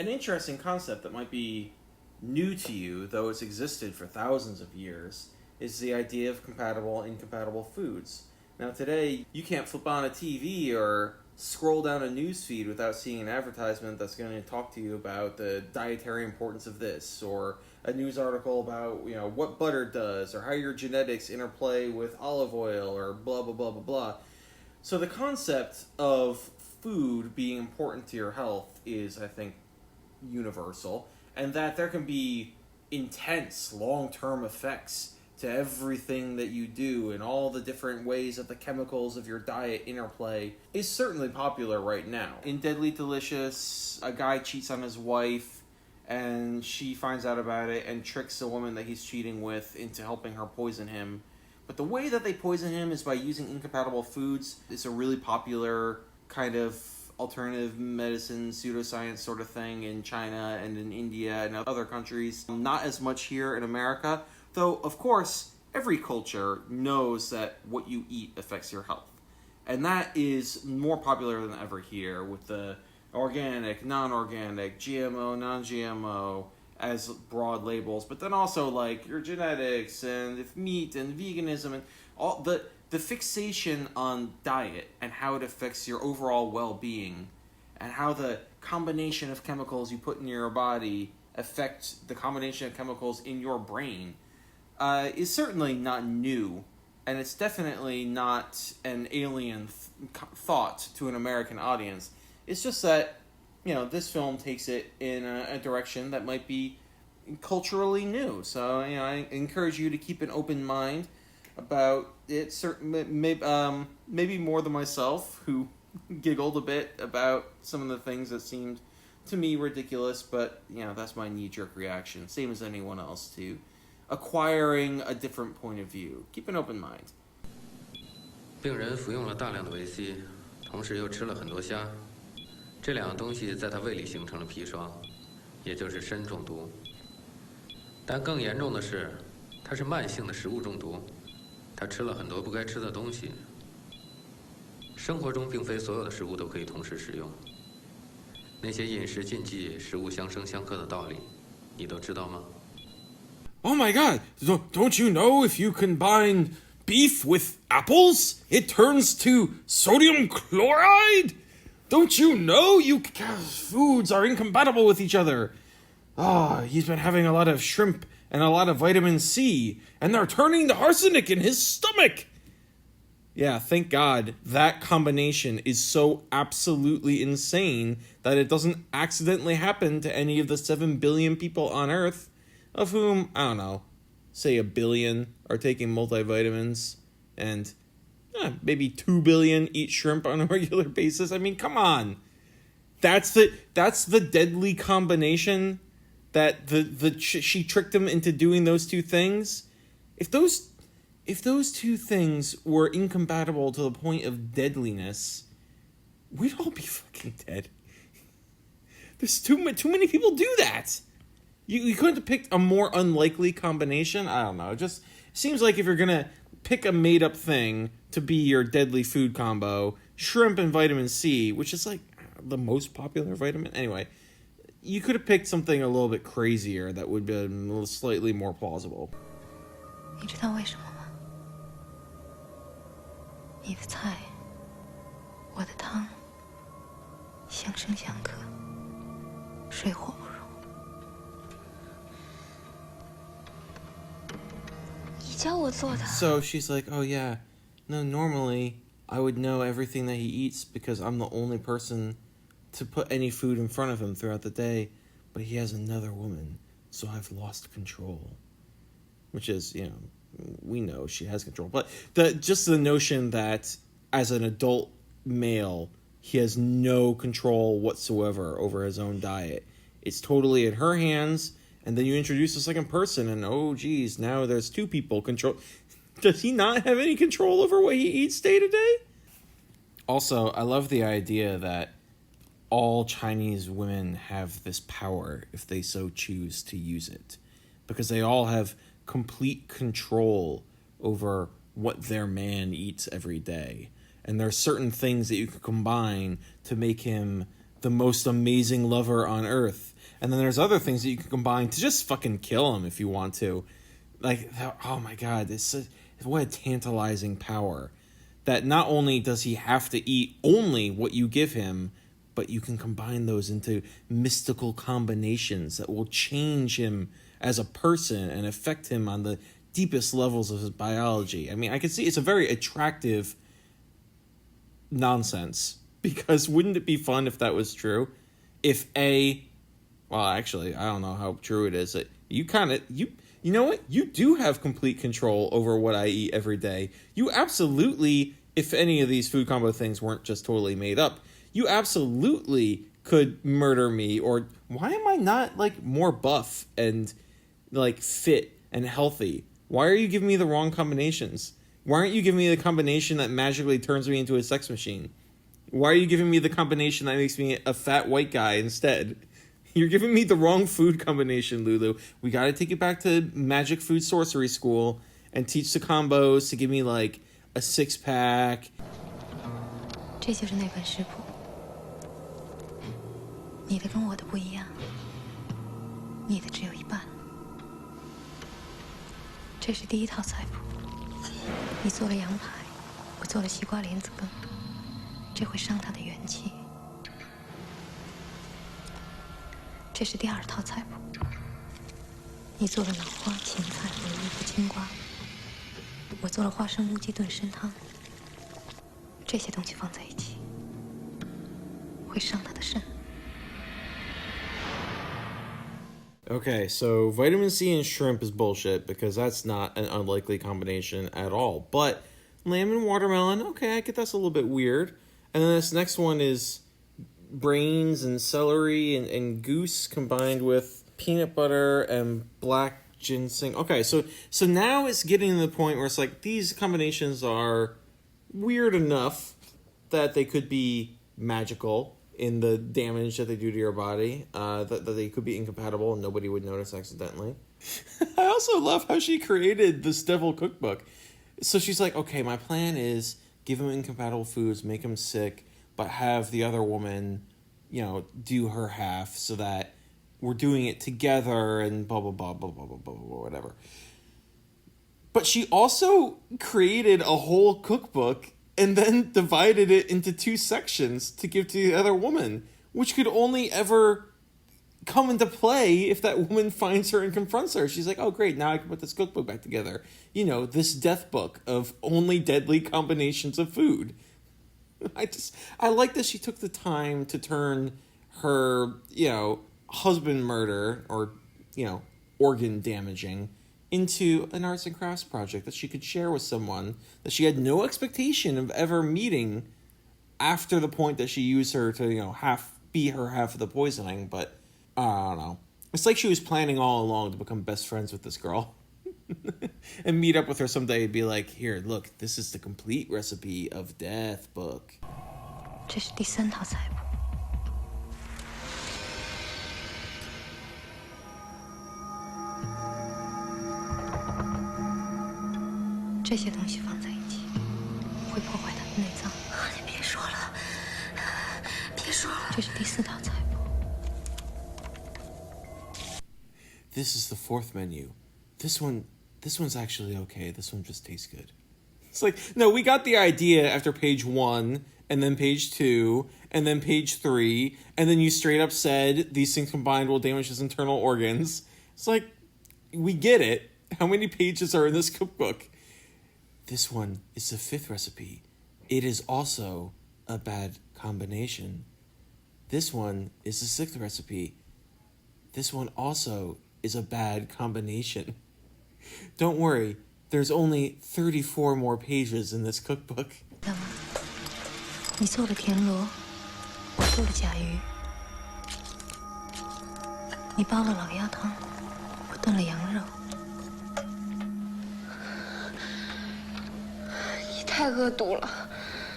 An interesting concept that might be new to you, though it's existed for thousands of years, is the idea of compatible and incompatible foods. Now today, you can't flip on a TV or scroll down a news feed without seeing an advertisement that's going to talk to you about the dietary importance of this, or a news article about, you know, what butter does, or how your genetics interplay with olive oil, or blah, blah, blah, blah, blah. So the concept of food being important to your health is, I think, universal, and that there can be intense long-term effects to everything that you do, and all the different ways that the chemicals of your diet interplay is certainly popular right now. In Deadly Delicious, a guy cheats on his wife, and she finds out about it and tricks the woman that he's cheating with into helping her poison him. But the way that they poison him is by using incompatible foods. It's a really popular kind of alternative medicine, pseudoscience sort of thing in China and in India and other countries. Not as much here in America, though, of course, every culture knows that what you eat affects your health. And that is more popular than ever here, with the organic, non-organic, GMO, non-GMO as broad labels, but then also like your genetics and if meat and veganism and all the fixation on diet and how it affects your overall well-being, and how the combination of chemicals you put in your body affect the combination of chemicals in your brain, is certainly not new, and it's definitely not an alien thought to an American audience. It's just that, you know, this film takes it in a direction that might be culturally new. So, you know, I encourage you to keep an open mind about it. Maybe more than myself, who giggled a bit about some of the things that seemed to me ridiculous, but, you know, that's my knee-jerk reaction, same as anyone else, to acquiring a different point of view. Keep an open mind. 病人服用了大量的维 C， 同时又吃了很多虾，这两样东西在他胃里形成了砒霜，也就是砷中毒。但更严重的是，他是慢性的食物中毒，他吃了很多不该吃的东西。生活中并非所有的食物都可以同时食用，那些饮食禁忌、食物相生相克的道理，你都知道吗？ Oh my god, don't you know if you combine beef with apples, it turns to sodium chloride? Don't you know foods are incompatible with each other? He's been having a lot of shrimp and a lot of vitamin C, and they're turning to arsenic in his stomach. Yeah, thank God that combination is so absolutely insane that it doesn't accidentally happen to any of the 7 billion people on Earth, of whom, I don't know, say 1 billion are taking multivitamins, and maybe 2 billion eat shrimp on a regular basis. I mean, come on. That's the deadly combination that she tricked him into doing those two things. If those two things were incompatible to the point of deadliness, we'd all be fucking dead. There's too many people do that. You couldn't have picked a more unlikely combination? I don't know. It just seems like if you're going to pick a made-up thing to be your deadly food combo, shrimp and vitamin C, which is like the most popular vitamin. Anyway, you could have picked something a little bit crazier that would have been slightly more plausible. 你知道为什么吗？你的菜，我的汤，相生相克，水火不容。 So she's like, oh yeah, no, normally I would know everything that he eats because I'm the only person to put any food in front of him throughout the day, but he has another woman, so I've lost control. Which is, you know, we know she has control, but just the notion that as an adult male, he has no control whatsoever over his own diet. It's totally in her hands. And then you introduce a second person, and oh geez, now there's two people control. Does he not have any control over what he eats day to day? Also, I love the idea that all Chinese women have this power if they so choose to use it. Because they all have complete control over what their man eats every day. And there are certain things that you can combine to make him the most amazing lover on earth. And then there's other things that you can combine to just fucking kill him if you want to. Like, oh my god, what a tantalizing power. That not only does he have to eat only what you give him, but you can combine those into mystical combinations that will change him as a person and affect him on the deepest levels of his biology. I mean, I can see it's a very attractive nonsense, because wouldn't it be fun if that was true? If well, actually, I don't know how true it is. That you know what? You do have complete control over what I eat every day. You absolutely, if any of these food combo things weren't just totally made up, you absolutely could murder me. Or why am I not, like, more buff and, like, fit and healthy? Why are you giving me the wrong combinations? Why aren't you giving me the combination that magically turns me into a sex machine? Why are you giving me the combination that makes me a fat white guy instead? You're giving me the wrong food combination, Lulu. We gotta take it back to magic food sorcery school and teach the combos to give me, like, a 6-pack. 这就是那本食谱。你的跟我的不一样，你的只有一半。这是第一套菜谱，你做了羊排，我做了西瓜莲子羹，这会伤他的元气。这是第二套菜谱，你做了脑花、芹菜、牛肉和青瓜，我做了花生乌鸡炖参汤。这些东西放在一起，会伤他的肾。 Okay, so vitamin C and shrimp is bullshit, because that's not an unlikely combination at all. But lamb and watermelon, okay, I get that's a little bit weird. And then this next one is brains and celery and goose combined with peanut butter and black ginseng. Okay, so now it's getting to the point where it's like these combinations are weird enough that they could be magical in the damage that they do to your body, that they could be incompatible and nobody would notice accidentally. I also love how she created this devil cookbook. So she's like, okay, my plan is give him incompatible foods, make him sick, but have the other woman, do her half so that we're doing it together and blah, blah, blah, blah, blah, blah, blah, blah, whatever. But she also created a whole cookbook and then divided it into 2 sections to give to the other woman, which could only ever come into play if that woman finds her and confronts her. She's like, oh, great, now I can put this cookbook back together. This death book of only deadly combinations of food. I like that she took the time to turn her, husband murder or, organ damaging into an arts and crafts project that she could share with someone that she had no expectation of ever meeting after the point that she used her to, be her half of the poisoning. But I don't know. It's like she was planning all along to become best friends with this girl and meet up with her someday and be like, here, look, this is the complete recipe of death book. 这是第3套菜谱。这些东西放在一起，会破坏他的内脏。你别说了，别说了。这是第4套菜谱。This is the 4th menu. This one's actually okay. This one just tastes good. It's like, no, we got the idea after page 1, and then page 2, and then page 3, and then you straight up said these things combined will damage his internal organs. It's like, we get it. How many pages are in this cookbook? This one is the 5th recipe. It is also a bad combination. This one is the 6th recipe. This one also is a bad combination. Don't worry, there's only 34 more pages in this cookbook. 你做了田螺，我做了甲鱼。你煲了老鸭汤，我炖了羊肉。 太恶毒了。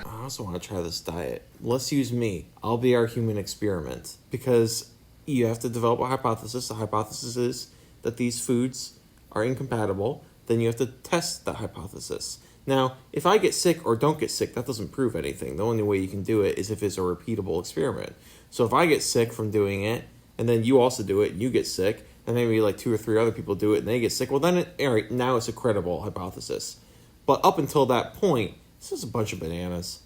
I also want to try this diet. Let's use me. I'll be our human experiment. Because you have to develop a hypothesis. The hypothesis is that these foods are incompatible. Then you have to test that hypothesis. Now, if I get sick or don't get sick, that doesn't prove anything. The only way you can do it is if it's a repeatable experiment. So if I get sick from doing it, and then you also do it, and you get sick, and maybe like 2 or 3 other people do it, and they get sick, well then, all right, now it's a credible hypothesis. But up until that point, this is a bunch of bananas.